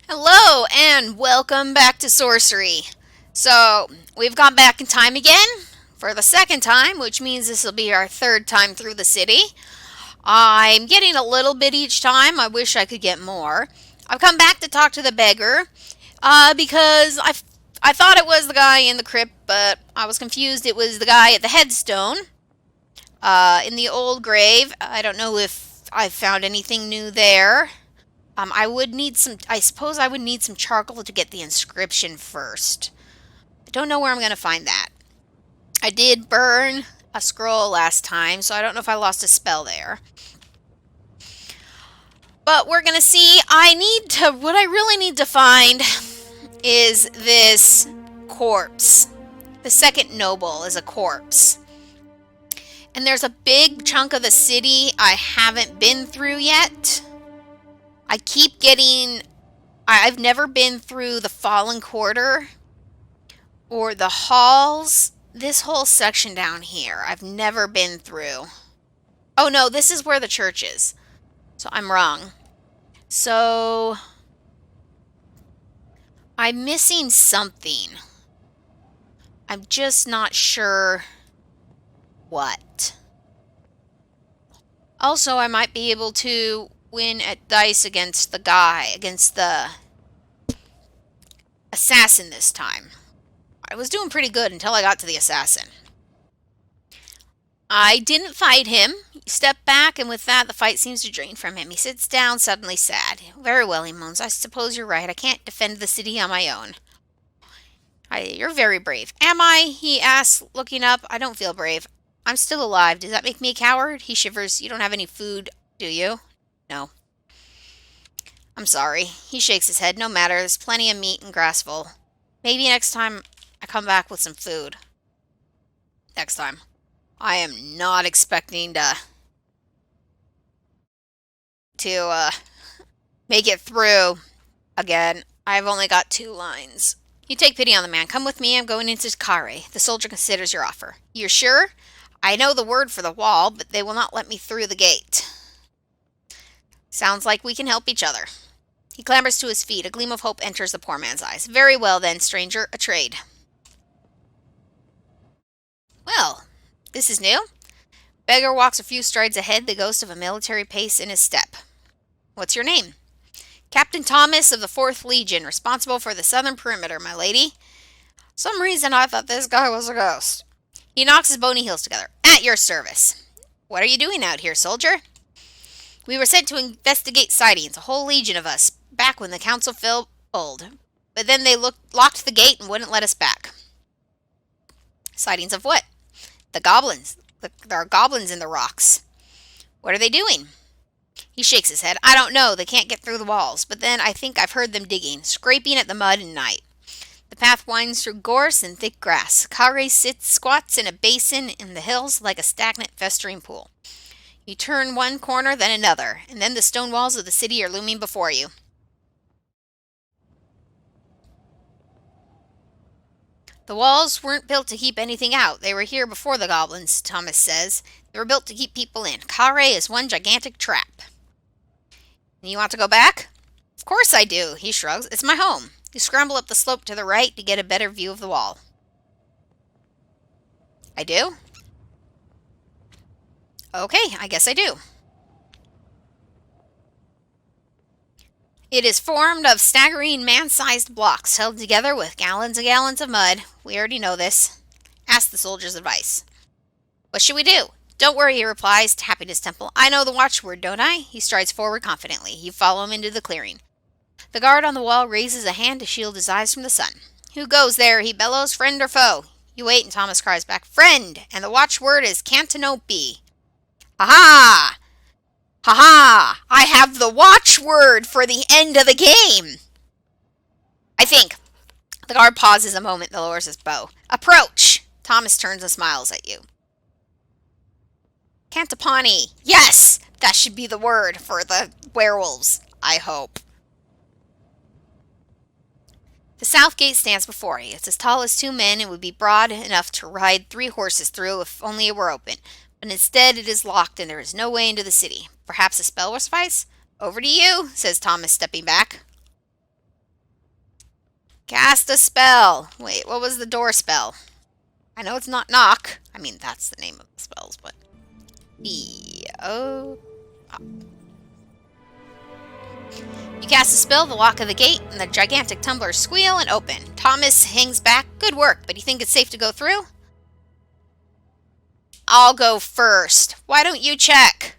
Hello and welcome back to Sorcery. So, we've gone back in time again for the second time, which means this will be our third time through the city. I'm getting a little bit each time. I wish I could get more. I've come back to talk to the beggar because I thought it was the guy in the crypt, but I was confused. It was the guy at the headstone in the old grave. I don't know if I found anything new there. I would need some, I suppose I would need some charcoal to get the inscription first. I don't know where I'm going to find that. I did burn a scroll last time, so I don't know if I lost a spell there. But we're going to see. What I really need to find is this corpse. The second noble is a corpse. And there's a big chunk of the city I haven't been through yet. I've never been through the Fallen Quarter or the halls. This whole section down here, I've never been through. Oh no, this is where the church is. So I'm wrong. So I'm missing something. I'm just not sure what. Also, I might be able to win at dice against the assassin this time. I was doing pretty good until I got to the assassin. I didn't fight him. He stepped back, and with that, the fight seems to drain from him. He sits down, suddenly sad. Very well, he moans. I suppose you're right. I can't defend the city on my own. You're very brave. Am I? He asks, looking up. I don't feel brave. I'm still alive. Does that make me a coward? He shivers. You don't have any food, do you? No. I'm sorry. He shakes his head. No matter. There's plenty of meat and grassful. Maybe next time I come back with some food. Next time. I am not expecting to make it through again. I've only got 2 lines. You take pity on the man. Come with me. I'm going into Kare. The soldier considers your offer. You're sure? I know the word for the wall, but they will not let me through the gate. Sounds like we can help each other. He clambers to his feet. A gleam of hope enters the poor man's eyes. Very well then, stranger. A trade. Well, this is new. Beggar walks a few strides ahead, the ghost of a military pace in his step. What's your name? Captain Thomas of the 4th Legion, responsible for the southern perimeter, my lady. Some reason I thought this guy was a ghost. He knocks his bony heels together. At your service. What are you doing out here, soldier? We were sent to investigate sightings, a whole legion of us, back when the council fell old. But then they locked the gate and wouldn't let us back. Sightings of what? The goblins. There are goblins in the rocks. What are they doing? He shakes his head. I don't know. They can't get through the walls. But then I think I've heard them digging, scraping at the mud at night. The path winds through gorse and thick grass. Kare squats in a basin in the hills like a stagnant, festering pool. You turn one corner, then another, and then the stone walls of the city are looming before you. The walls weren't built to keep anything out. They were here before the goblins, Thomas says. They were built to keep people in. Kare is one gigantic trap. And you want to go back? Of course I do, he shrugs. It's my home. You scramble up the slope to the right to get a better view of the wall. I do? Okay, I guess I do. It is formed of staggering man-sized blocks held together with gallons and gallons of mud. We already know this. Ask the soldier's advice. What should we do? Don't worry, he replies, tapping his temple. I know the watchword, don't I? He strides forward confidently. You follow him into the clearing. The guard on the wall raises a hand to shield his eyes from the sun. Who goes there? He bellows. Friend or foe? You wait, and Thomas cries back, Friend! And the watchword is Cantanope. Ha-ha! Ha-ha! I have the watchword for the end of the game! I think. The guard pauses a moment, then lowers his bow. Approach! Thomas turns and smiles at you. Cantapani. Yes! That should be the word for the werewolves, I hope. The south gate stands before you. It's as tall as 2 men and would be broad enough to ride 3 horses through if only it were open. But instead it is locked and there is no way into the city. Perhaps a spell will suffice? Over to you, says Thomas, stepping back. Cast a spell. Wait, what was the door spell? I know it's not knock. I mean, that's the name of the spells, but... B-O... You cast a spell, the lock of the gate, and the gigantic tumblers squeal and open. Thomas hangs back. Good work, but you think it's safe to go through? I'll go first. Why don't you check?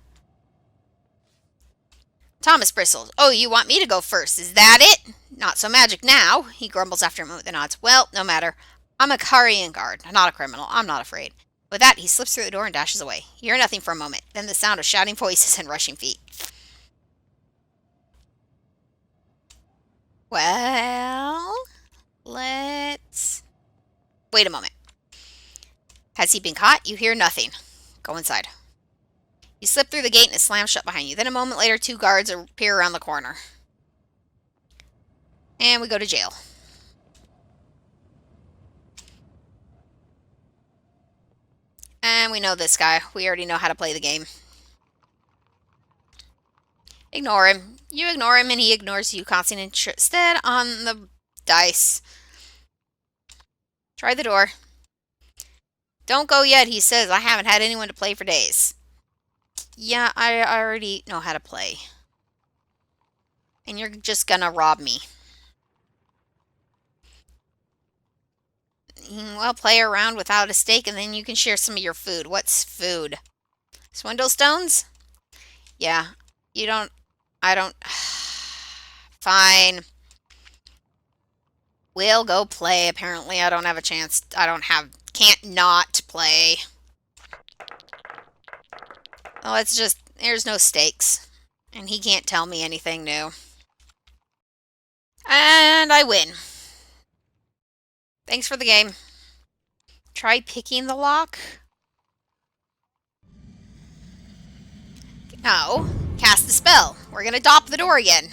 Thomas bristles. Oh, you want me to go first, is that it? Not so magic now, he grumbles after a moment, then nods. Well, no matter. I'm a Karian guard, not a criminal. I'm not afraid. With that, he slips through the door and dashes away. You hear nothing for a moment, then the sound of shouting voices and rushing feet. Well, let's... Wait a moment. Has he been caught? You hear nothing. Go inside. You slip through the gate and it slams shut behind you. Then a moment later, 2 guards appear around the corner. And we go to jail. And we know this guy. We already know how to play the game. Ignore him. You ignore him and he ignores you, concentrating instead on the dice. Try the door. Don't go yet, he says. I haven't had anyone to play for days. Yeah, I already know how to play. And you're just gonna rob me. Well, play around without a stake and then you can share some of your food. What's food? Swindlystones? Yeah. You don't... I don't... Fine. We'll go play. Apparently, I don't have a chance. Can't not play. Oh, it's just... There's no stakes. And he can't tell me anything new. And I win. Thanks for the game. Try picking the lock. No. Cast the spell. We're gonna dop the door again.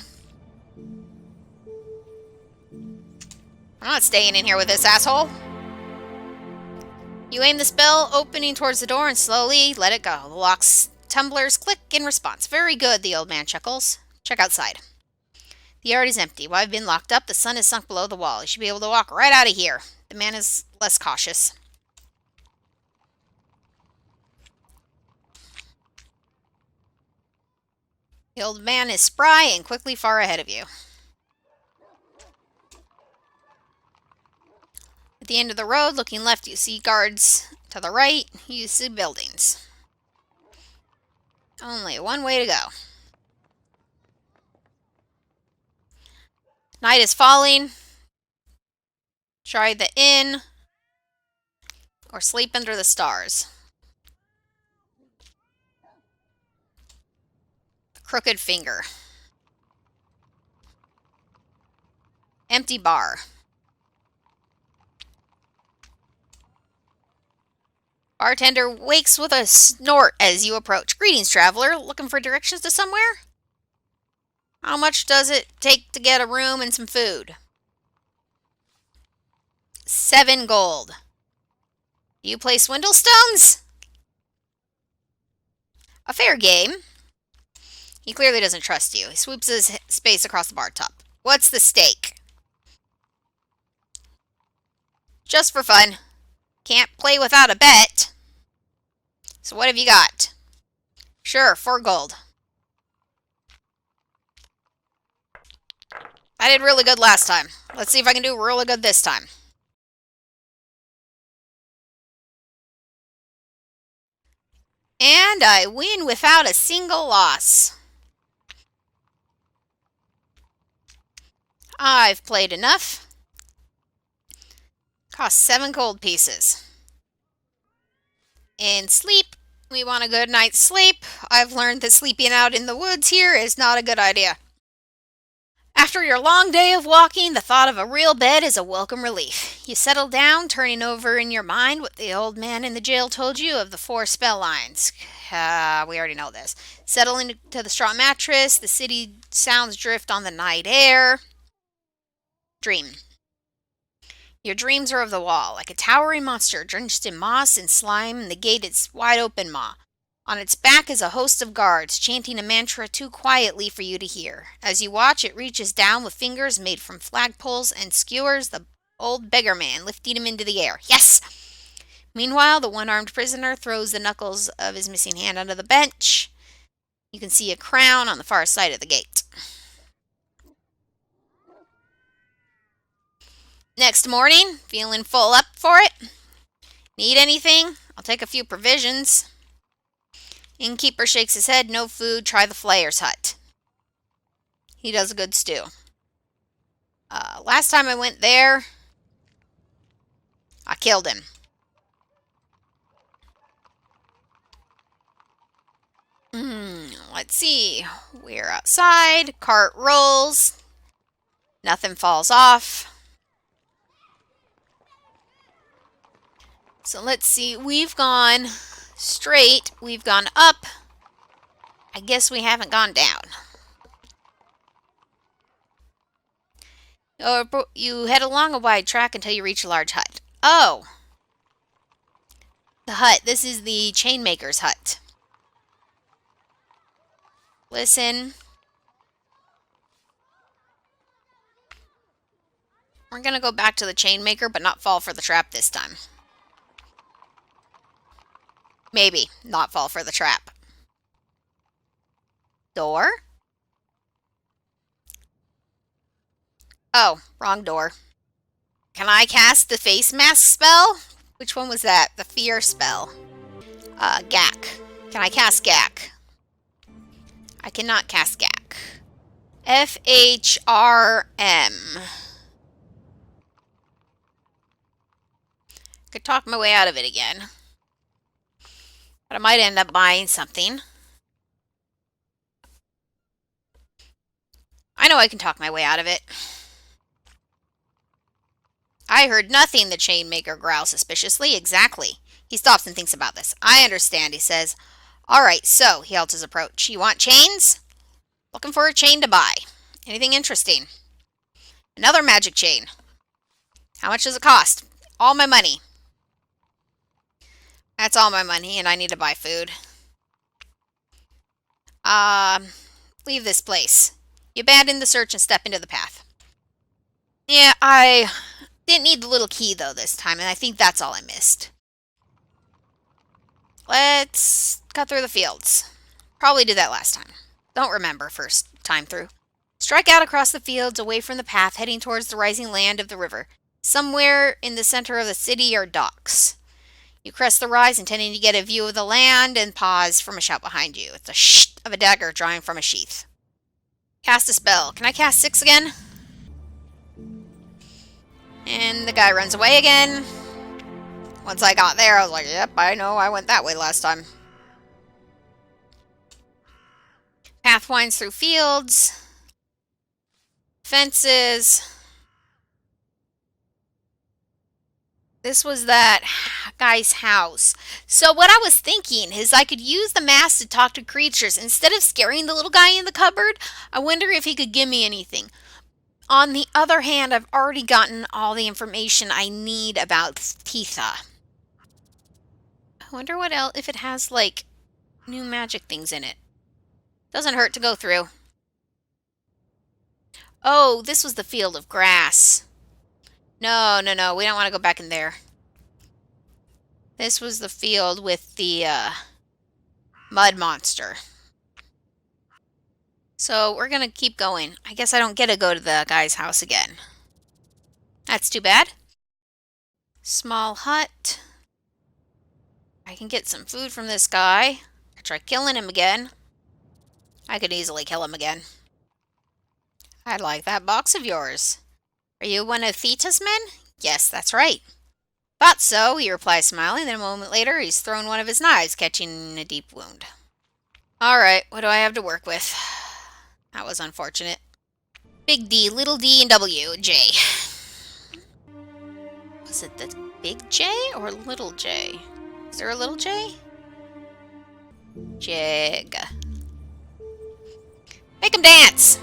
I'm not staying in here with this asshole. You aim the spell, opening towards the door, and slowly let it go. The lock's tumblers click in response. Very good, the old man chuckles. Check outside. The yard is empty. While I've been locked up, the sun is sunk below the wall. You should be able to walk right out of here. The man is less cautious. The old man is spry and quickly far ahead of you. At the end of the road, looking left, you see guards. To the right, you see buildings. Only one way to go. Night is falling. Try the inn. Or sleep under the stars. The crooked finger. Empty bar. Bartender wakes with a snort as you approach. Greetings, traveler. Looking for directions to somewhere? How much does it take to get a room and some food? 7 gold. Do you play Swindlestones? A fair game. He clearly doesn't trust you. He swoops his space across the bar top. What's the stake? Just for fun. Can't play without a bet. So what have you got? Sure, 4 gold. I did really good last time. Let's see if I can do really good this time. And I win without a single loss. I've played enough. Cost 7 gold pieces. And sleep. We want a good night's sleep. I've learned that sleeping out in the woods here is not a good idea. After your long day of walking, the thought of a real bed is a welcome relief. You settle down, turning over in your mind what the old man in the jail told you of the 4 spell lines. We already know this. Settling into the straw mattress, the city sounds drift on the night air. Dream. Your dreams are of the wall, like a towering monster drenched in moss and slime, and the gate is wide open maw. On its back is a host of guards, chanting a mantra too quietly for you to hear. As you watch, it reaches down with fingers made from flagpoles and skewers the old beggar man, lifting him into the air. Yes! Meanwhile, the one-armed prisoner throws the knuckles of his missing hand under the bench. You can see a crown on the far side of the gate. Next morning, feeling full up for it? Need anything? I'll take a few provisions. Innkeeper shakes his head. No food. Try the flayer's hut. He does a good stew. Last time I went there, I killed him. Let's see. We're outside. Cart rolls. Nothing falls off. So let's see. We've gone straight. We've gone up. I guess we haven't gone down. You head along a wide track until you reach a large hut. Oh! The hut. This is the chainmaker's hut. Listen. We're going to go back to the chainmaker, but not fall for the trap this time. Maybe not fall for the trap. Door? Oh, wrong door. Can I cast the face mask spell? Which one was that? The fear spell. Gak. Can I cast Gak? I cannot cast Gak. FHRM. Could talk my way out of it again. But I might end up buying something. I know I can talk my way out of it. I heard nothing, the chainmaker growls suspiciously. Exactly. He stops and thinks about this. I understand, he says. All right, so, he halts his approach. You want chains? Looking for a chain to buy. Anything interesting? Another magic chain. How much does it cost? All my money. That's all my money, and I need to buy food. Leave this place. You abandon the search and step into the path. Yeah, I didn't need the little key, though, this time, and I think that's all I missed. Let's cut through the fields. Probably did that last time. Don't remember first time through. Strike out across the fields, away from the path, heading towards the rising land of the river. Somewhere in the center of the city are docks. You crest the rise, intending to get a view of the land, and pause from a shout behind you. It's the shh of a dagger drawing from a sheath. Cast a spell. Can I cast 6 again? And the guy runs away again. Once I got there, I was like, yep, I know, I went that way last time. Path winds through fields. Fences. This was that guy's house. So what I was thinking is I could use the mask to talk to creatures. Instead of scaring the little guy in the cupboard, I wonder if he could give me anything. On the other hand, I've already gotten all the information I need about Titha. I wonder what else, if it has, like, new magic things in it. Doesn't hurt to go through. Oh, this was the field of grass. No, we don't want to go back in there. This was the field with the mud monster. So we're going to keep going. I guess I don't get to go to the guy's house again. That's too bad. Small hut. I can get some food from this guy. I try killing him again. I could easily kill him again. I like that box of yours. Are you one of Theta's men? Yes, that's right. Thought so, he replies, smiling. Then a moment later, he's thrown one of his knives, catching a deep wound. Alright, what do I have to work with? That was unfortunate. Big D, little d, and W, J. Was it the big J or little J? Is there a little J? Jig. Make him dance!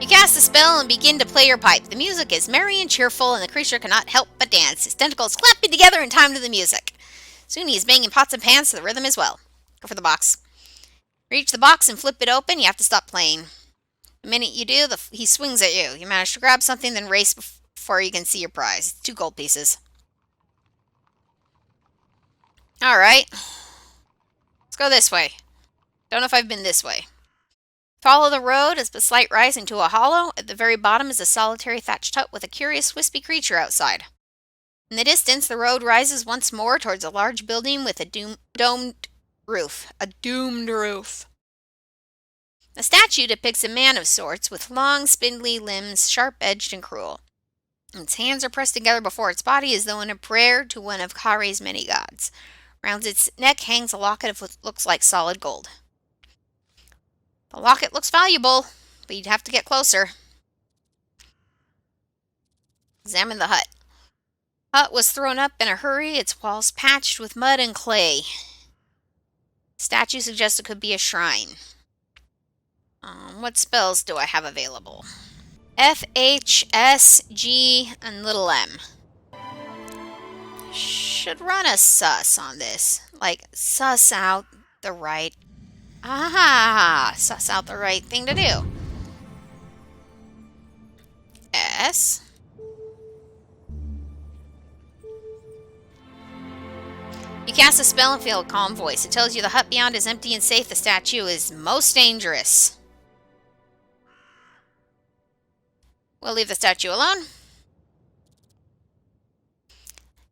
You cast a spell and begin to play your pipe. The music is merry and cheerful, and the creature cannot help but dance, his tentacles clapping together in time to the music. Soon he is banging pots and pans to the rhythm as well. Go for the box. Reach the box and flip it open. You have to stop playing. The minute you do, he swings at you. You manage to grab something, then race before you can see your prize. 2 gold pieces. Alright. Let's go this way. Don't know if I've been this way. Follow the road as a slight rise into a hollow. At the very bottom is a solitary thatched hut with a curious wispy creature outside. In the distance, the road rises once more towards a large building with a domed roof. A doomed roof. The statue depicts a man of sorts with long, spindly limbs, sharp-edged and cruel. Its hands are pressed together before its body as though in a prayer to one of Kare's many gods. Round its neck hangs a locket of what looks like solid gold. The locket looks valuable, but you'd have to get closer. Examine the hut. Hut was thrown up in a hurry, its walls patched with mud and clay. Statue suggests it could be a shrine. What spells do I have available? F, H, S, G, and little m. Should run a sus on this. Like, suss out the right... suss out the right thing to do. S. You cast a spell and feel a calm voice. It tells you the hut beyond is empty and safe. The statue is most dangerous. We'll leave the statue alone.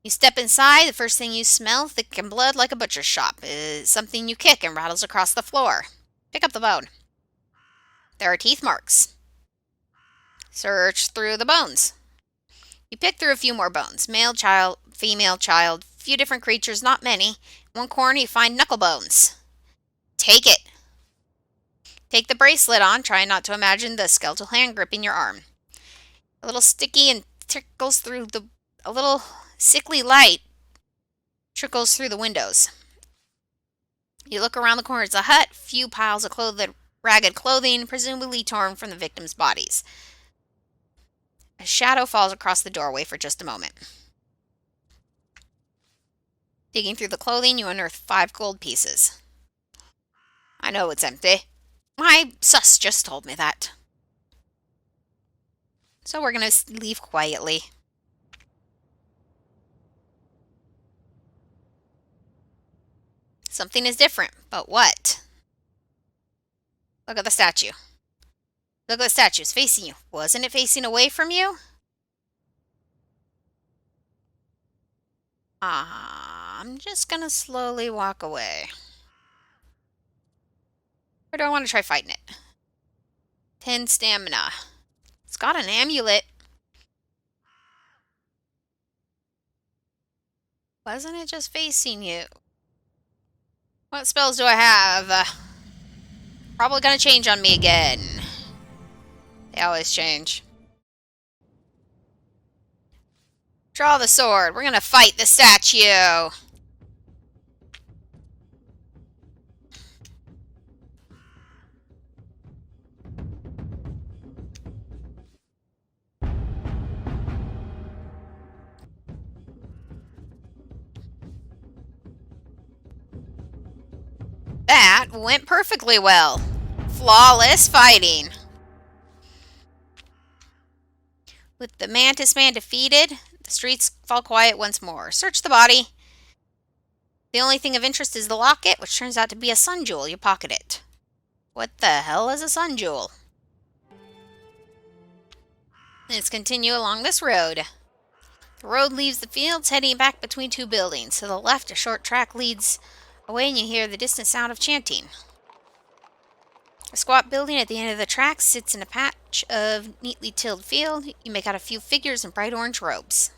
You step inside. The first thing you smell, thick and blood like a butcher's shop, is something you kick and rattles across the floor. Pick up the bone. There are teeth marks. Search through the bones. You pick through a few more bones. Male child, female child, few different creatures, not many. In one corner you find knuckle bones. Take it. Take the bracelet on, trying not to imagine the skeletal hand gripping your arm. A little sticky and trickles through a little sickly light trickles through the windows. You look around the corners of the hut, few piles of ragged clothing, presumably torn from the victims' bodies. A shadow falls across the doorway for just a moment. Digging through the clothing, you unearth 5 gold pieces. I know it's empty. My sus just told me that. So we're going to leave quietly. Something is different, but what? Look at the statue. Look at the statue. It's facing you. Wasn't it facing away from you? I'm just going to slowly walk away. Or do I want to try fighting it? 10 stamina. It's got an amulet. Wasn't it just facing you? What spells do I have? Probably gonna change on me again. They always change. Draw the sword. We're gonna fight the statue. That went perfectly well. Flawless fighting. With the mantis man defeated, the streets fall quiet once more. Search the body. The only thing of interest is the locket, which turns out to be a sun jewel. You pocket it. What the hell is a sun jewel? Let's continue along this road. The road leaves the fields, heading back between 2 buildings. To the left, a short track leads away and you hear the distant sound of chanting. A squat building at the end of the track sits in a patch of neatly tilled field. You make out a few figures in bright orange robes.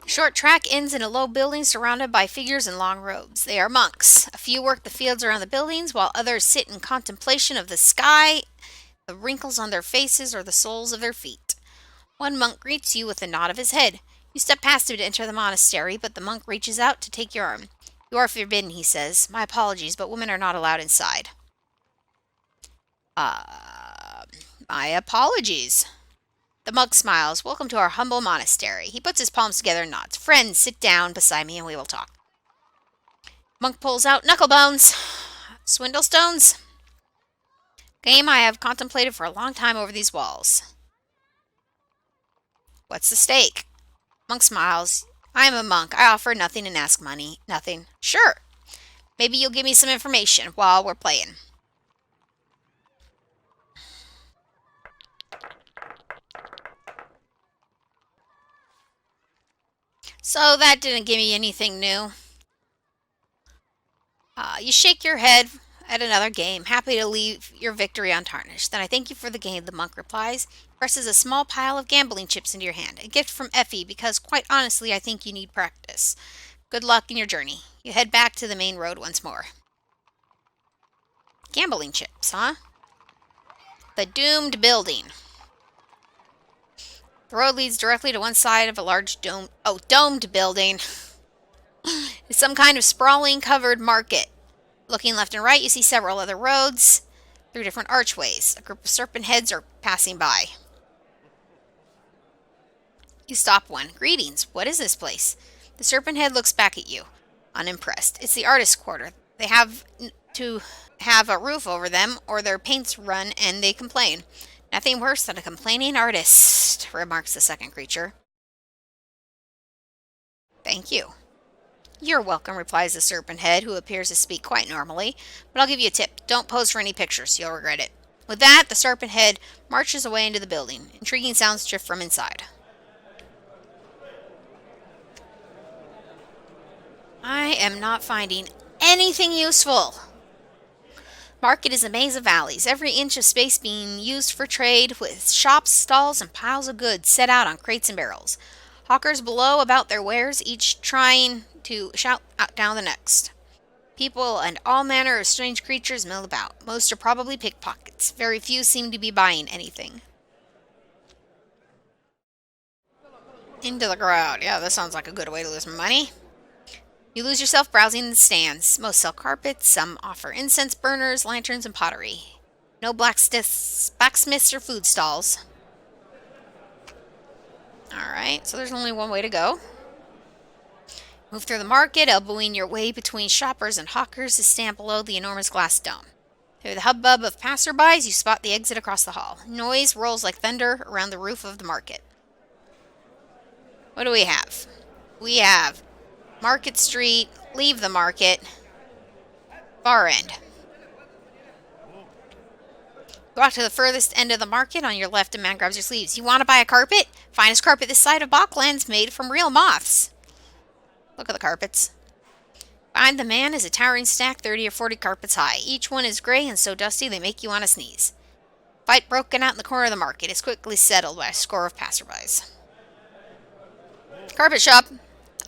The short track ends in a low building surrounded by figures in long robes. They are monks. A few work the fields around the buildings, while others sit in contemplation of the sky, the wrinkles on their faces, or the soles of their feet. One monk greets you with a nod of his head. You step past him to enter the monastery, but the monk reaches out to take your arm. You are forbidden, he says. My apologies, but women are not allowed inside. My apologies. The monk smiles. Welcome to our humble monastery. He puts his palms together and nods. Friends, sit down beside me and we will talk. Monk pulls out Knucklebones. Swindlestones. Game I have contemplated for a long time over these walls. What's the stake? Monk smiles. I am a monk. I offer nothing and ask money. Nothing. Sure. Maybe you'll give me some information while we're playing. So that didn't give me anything new. You shake your head at another game, happy to leave your victory untarnished. Then I thank you for the game, the monk replies. He presses a small pile of gambling chips into your hand. A gift from Effie, because quite honestly, I think you need practice. Good luck in your journey. You head back to the main road once more. Gambling chips, huh? The doomed building. The road leads directly to one side of a large domed building. It's some kind of sprawling covered market. Looking left and right, you see several other roads through different archways. A group of serpent heads are passing by. You stop one. Greetings. What is this place? The serpent head looks back at you, unimpressed. It's the artist's quarter. They have to have a roof over them or their paint's run and they complain. Nothing worse than a complaining artist, remarks the second creature. Thank you. You're welcome, replies the serpent head, who appears to speak quite normally. But I'll give you a tip. Don't pose for any pictures. You'll regret it. With that, the serpent head marches away into the building. Intriguing sounds drift from inside. I am not finding anything useful. Market is a maze of alleys, every inch of space being used for trade, with shops, stalls, and piles of goods set out on crates and barrels. Hawkers below about their wares, each trying to shout out down the next. People and all manner of strange creatures mill about. Most are probably pickpockets. Very few seem to be buying anything. Into the crowd. Yeah, that sounds like a good way to lose money. You lose yourself browsing the stands. Most sell carpets, some offer incense burners, lanterns, and pottery. No blacksmiths or food stalls. Alright, so there's only one way to go. Move through the market, elbowing your way between shoppers and hawkers to stand below the enormous glass dome. Through the hubbub of passerbys, you spot the exit across the hall. Noise rolls like thunder around the roof of the market. What do we have? We have Market Street, leave the market, far end. Go out to the furthest end of the market. On your left, a man grabs your sleeves. You want to buy a carpet? Finest carpet this side of Bachland's, made from real moths. Look at the carpets. Behind the man is a towering stack, 30 or 40 carpets high. Each one is gray and so dusty they make you want to sneeze. Fight broken out in the corner of the market is quickly settled by a score of passerbys. Carpet shop.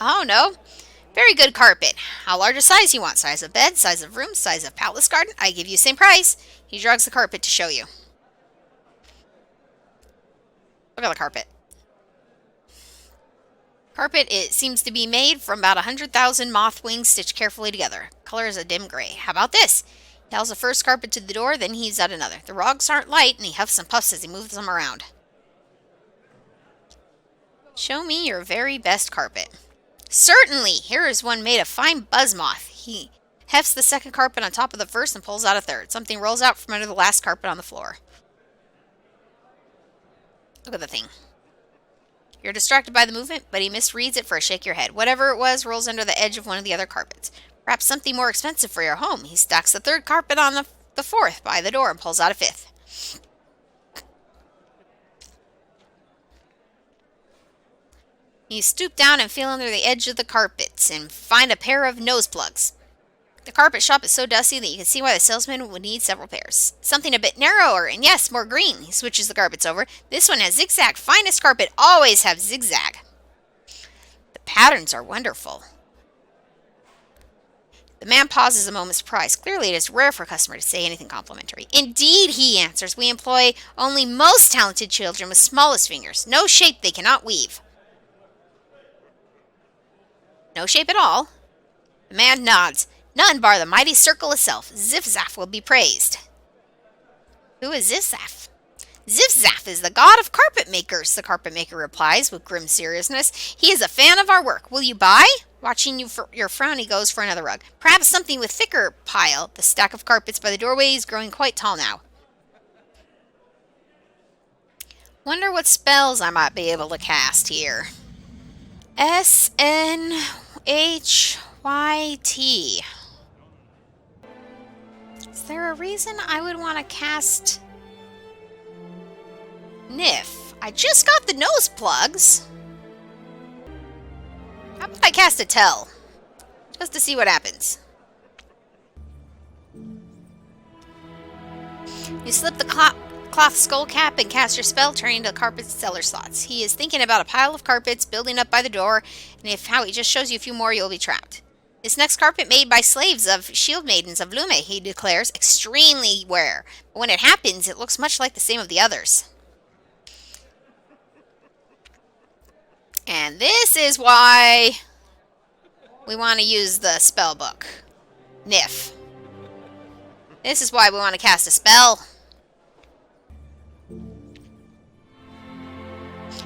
Oh, no. Very good carpet. How large a size you want? Size of bed, size of room, size of palace garden? I give you the same price. He drags the carpet to show you. Look at the carpet. Carpet, it seems to be made from about 100,000 moth wings stitched carefully together. Color is a dim gray. How about this? He hauls the first carpet to the door, then heaves out another. The rugs aren't light, and he huffs and puffs as he moves them around. Show me your very best carpet. Certainly! Here is one made of fine buzz moth. He hefts the second carpet on top of the first and pulls out a third. Something rolls out from under the last carpet on the floor. Look at the thing. You're distracted by the movement, but he misreads it for a shake your head. Whatever it was rolls under the edge of one of the other carpets. Perhaps something more expensive for your home. He stacks the third carpet on the fourth by the door and pulls out a fifth. You stoop down and feel under the edge of the carpets and find a pair of nose plugs. The carpet shop is so dusty that you can see why the salesman would need several pairs. Something a bit narrower, and yes, more green. He switches the carpets over. This one has zigzag. Finest carpet always have zigzag. The patterns are wonderful. The man pauses a moment, surprised. Clearly, it is rare for a customer to say anything complimentary. Indeed, he answers. We employ only most talented children with smallest fingers. No shape they cannot weave. No shape at all? The man nods. None bar the mighty circle itself. Zif-Zaf will be praised. Who is Zif-Zaf? Zif-Zaf is the god of carpet makers, the carpet maker replies with grim seriousness. He is a fan of our work. Will you buy? Watching your frown, he goes for another rug. Perhaps something with thicker pile. The stack of carpets by the doorway is growing quite tall now. Wonder what spells I might be able to cast here. SNHYT. Is there a reason I would want to cast Nif? I just got the nose plugs. How about I cast a tell? Just to see what happens. You slip the cloth skull cap and cast your spell, turning to carpet cellar slots. He is thinking about a pile of carpets building up by the door, and if how he just shows you a few more, you'll be trapped. This next carpet made by slaves of shield maidens of Lume, he declares, extremely rare. But when it happens, it looks much like the same of the others. And this is why we want to use the spell book. Nif. This is why we want to cast a spell.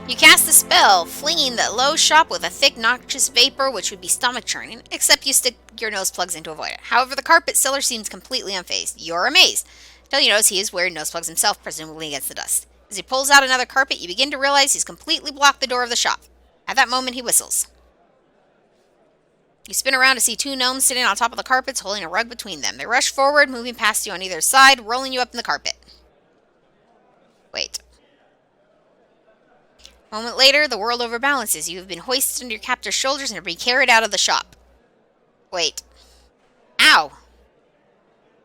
You cast the spell, flinging the low shop with a thick, noxious vapor which would be stomach-churning, except you stick your nose plugs in to avoid it. However, the carpet seller seems completely unfazed. You're amazed. Until you notice he is wearing nose plugs himself, presumably against the dust. As he pulls out another carpet, you begin to realize he's completely blocked the door of the shop. At that moment, he whistles. You spin around to see two gnomes sitting on top of the carpets, holding a rug between them. They rush forward, moving past you on either side, rolling you up in the carpet. Wait. A moment later, the world overbalances. You have been hoisted on your captor's shoulders and are being carried out of the shop. Wait. Ow!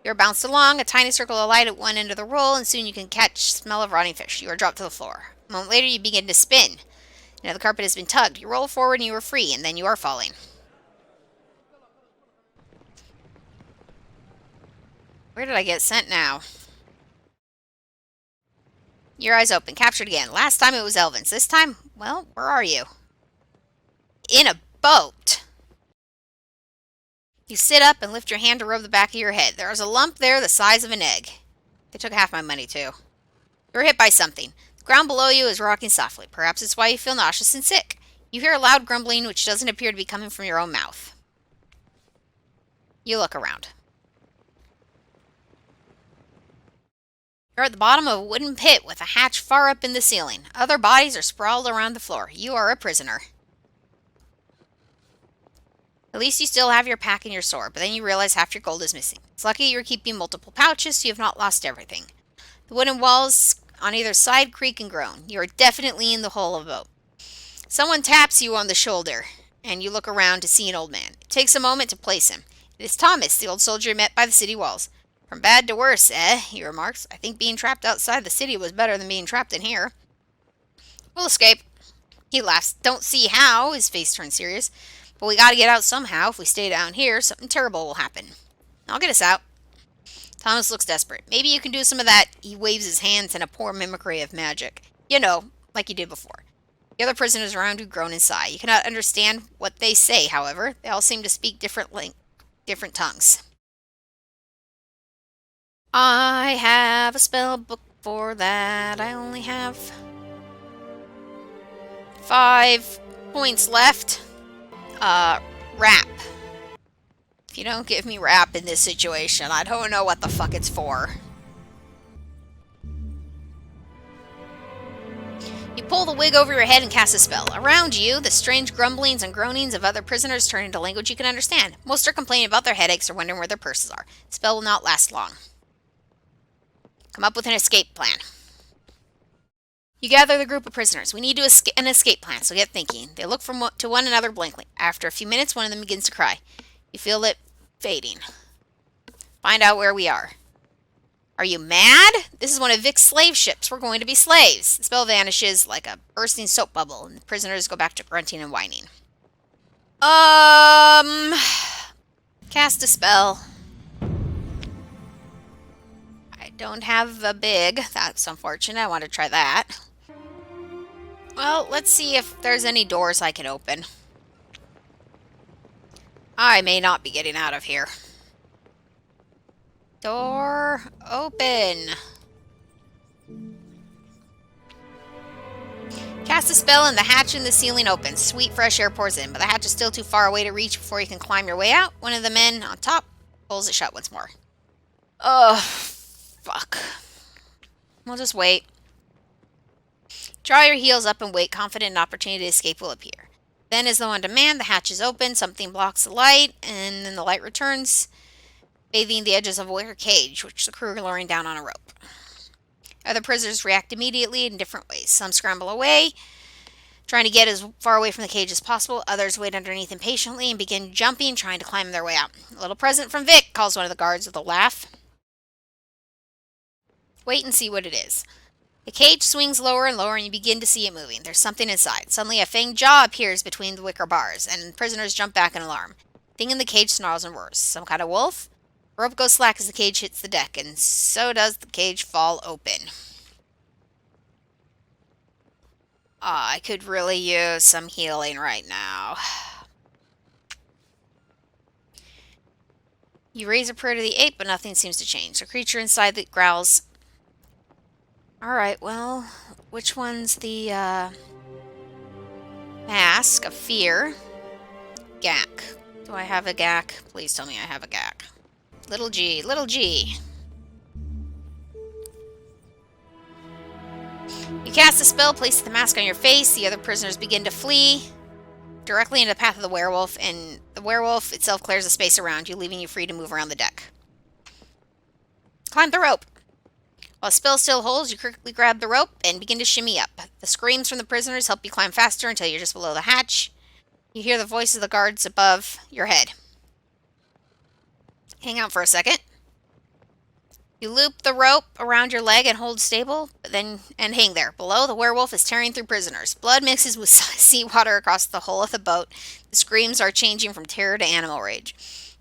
You're bounced along, a tiny circle of light at one end of the roll, and soon you can catch the smell of rotting fish. You are dropped to the floor. A moment later, you begin to spin. Now the carpet has been tugged. You roll forward and you are free, and then you are falling. Where did I get sent now? Your eyes open. Captured again. Last time it was Elvins. This time, well, where are you? In a boat. You sit up and lift your hand to rub the back of your head. There is a lump there the size of an egg. They took half my money, too. You're hit by something. The ground below you is rocking softly. Perhaps it's why you feel nauseous and sick. You hear a loud grumbling which doesn't appear to be coming from your own mouth. You look around. You're at the bottom of a wooden pit with a hatch far up in the ceiling. Other bodies are sprawled around the floor. You are a prisoner. At least you still have your pack and your sword, but then you realize half your gold is missing. It's lucky you're keeping multiple pouches, so you have not lost everything. The wooden walls on either side creak and groan. You are definitely in the hull of a boat. Someone taps you on the shoulder, and you look around to see an old man. It takes a moment to place him. It is Thomas, the old soldier you met by the city walls. From bad to worse, he remarks. I think being trapped outside the city was better than being trapped in here. We'll escape. He laughs. Don't see how. His face turns serious. But we gotta get out somehow. If we stay down here, something terrible will happen. I'll get us out. Thomas looks desperate. Maybe you can do some of that. He waves his hands in a poor mimicry of magic. You know, like you did before. The other prisoners around you groan and sigh. You cannot understand what they say, however. They all seem to speak different tongues. I have a spell book for that. I only have 5 points left. Rap. If you don't give me rap in this situation, I don't know what the fuck it's for. You pull the wig over your head and cast a spell. Around you, the strange grumblings and groanings of other prisoners turn into language you can understand. Most are complaining about their headaches or wondering where their purses are. The spell will not last long. Come up with an escape plan. You gather the group of prisoners. We need an escape plan, so get thinking. They look to one another blankly. After a few minutes, one of them begins to cry. You feel it fading. Find out where we are. Are you mad? This is one of Vic's slave ships. We're going to be slaves. The spell vanishes like a bursting soap bubble, and the prisoners go back to grunting and whining. Cast a spell. I don't have a big. That's unfortunate. I want to try that. Well, let's see if there's any doors I can open. I may not be getting out of here. Door open. cast a spell and the hatch in the ceiling opens. Sweet fresh air pours in, but the hatch is still too far away to reach before you can climb your way out. One of the men on top pulls it shut once more. Oh, fuck. We'll just wait. Draw your heels up and wait, confident an opportunity to escape will appear. Then, as though on demand, the hatch is open, something blocks the light, and then the light returns, bathing the edges of a wicker cage, which the crew are lowering down on a rope. Other prisoners react immediately in different ways. Some scramble away, trying to get as far away from the cage as possible. Others wait underneath impatiently and begin jumping, trying to climb their way out. A little present from Vic, calls one of the guards with a laugh. Wait and see what it is. The cage swings lower and lower, and you begin to see it moving. There's something inside. Suddenly, a fanged jaw appears between the wicker bars, and prisoners jump back in alarm. Thing in the cage snarls and roars. Some kind of wolf? Rope goes slack as the cage hits the deck, and so does the cage fall open. I could really use some healing right now. You raise a prayer to the ape, but nothing seems to change. The creature inside that growls. Alright, well, which one's the, mask of fear? Gak. Do I have a Gak? Please tell me I have a Gak. Little G, little G. You cast a spell, place the mask on your face. The other prisoners begin to flee directly into the path of the werewolf, and the werewolf itself clears a space around you, leaving you free to move around the deck. Climb the rope. While the spell still holds, you quickly grab the rope and begin to shimmy up. The screams from the prisoners help you climb faster until you're just below the hatch. You hear the voices of the guards above your head. Hang out for a second. You loop the rope around your leg and hold stable, and hang there. Below, the werewolf is tearing through prisoners. Blood mixes with seawater across the hull of the boat. The screams are changing from terror to animal rage.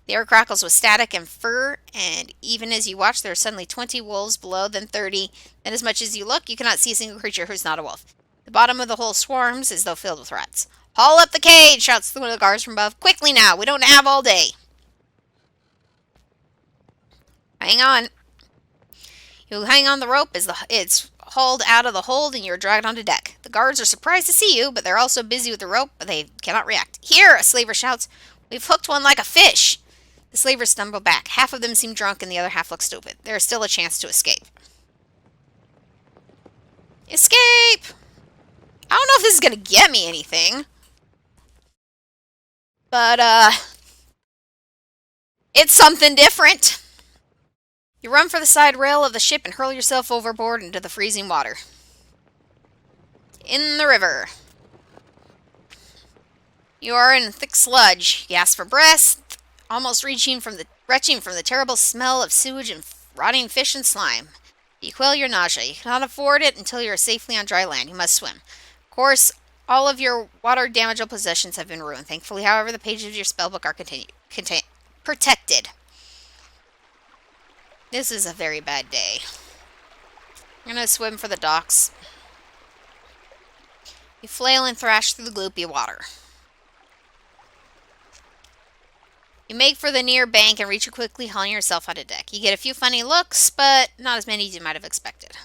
The air crackles with static and fur, and even as you watch, there are suddenly 20 wolves below, then 30. Then as much as you look, you cannot see a single creature who's not a wolf. The bottom of the hole swarms as though filled with rats. "Haul up the cage!" shouts one of the guards from above. "Quickly now! We don't have all day!" Hang on. You hang on the rope as it's hauled out of the hold and you're dragged onto deck. The guards are surprised to see you, but they're also busy with the rope, but they cannot react. "Here!" a slaver shouts. "We've hooked one like a fish!" The slavers stumble back. Half of them seem drunk and the other half look stupid. There is still a chance to escape. Escape! I don't know if this is going to get me anything. But, it's something different. You run for the side rail of the ship and hurl yourself overboard into the freezing water. In the river. You are in thick sludge. You gasp for breath, almost retching from the terrible smell of sewage and rotting fish and slime. You quell your nausea. You cannot afford it until you are safely on dry land. You must swim. Of course, all of your water-damageable possessions have been ruined. Thankfully, however, the pages of your spellbook are protected. This is a very bad day. I'm going to swim for the docks. You flail and thrash through the gloopy water. You make for the near bank and reach it quickly, hauling yourself onto deck. You get a few funny looks, but not as many as you might have expected.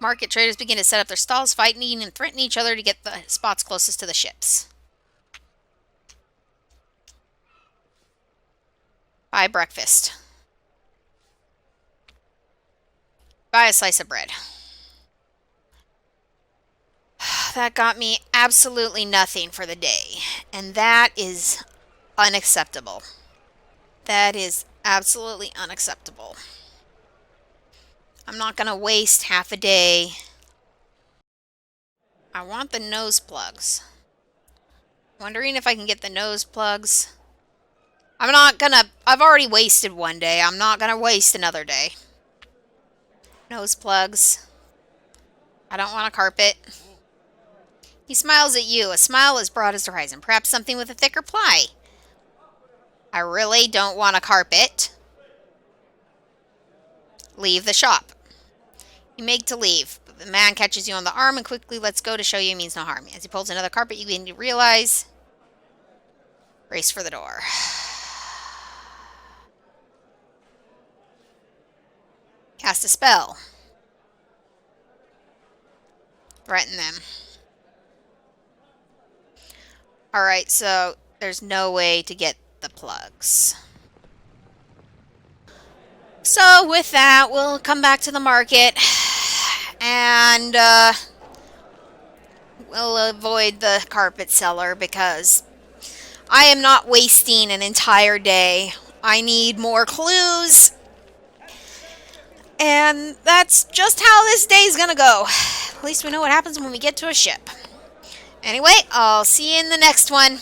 Market traders begin to set up their stalls, fighting and threatening each other to get the spots closest to the ships. Buy breakfast. Buy a slice of bread. That got me absolutely nothing for the day. And that is unacceptable. That is absolutely unacceptable. I'm not going to waste half a day. I want the nose plugs. Wondering if I can get the nose plugs. I've already wasted one day. I'm not going to waste another day. Nose plugs. I don't want a carpet. He smiles at you, a smile as broad as the horizon. Perhaps something with a thicker ply. I really don't want a carpet. Leave the shop. You make to leave, but the man catches you on the arm and quickly lets go to show you he means no harm. As he pulls another carpet, you begin to realize. Race for the door. cast a spell. Threaten them. Alright, so there's no way to get the plugs. So with that, we'll come back to the market and we'll avoid the carpet seller because I am not wasting an entire day. I need more clues. And that's just how this day's gonna go. At least we know what happens when we get to a ship. Anyway, I'll see you in the next one.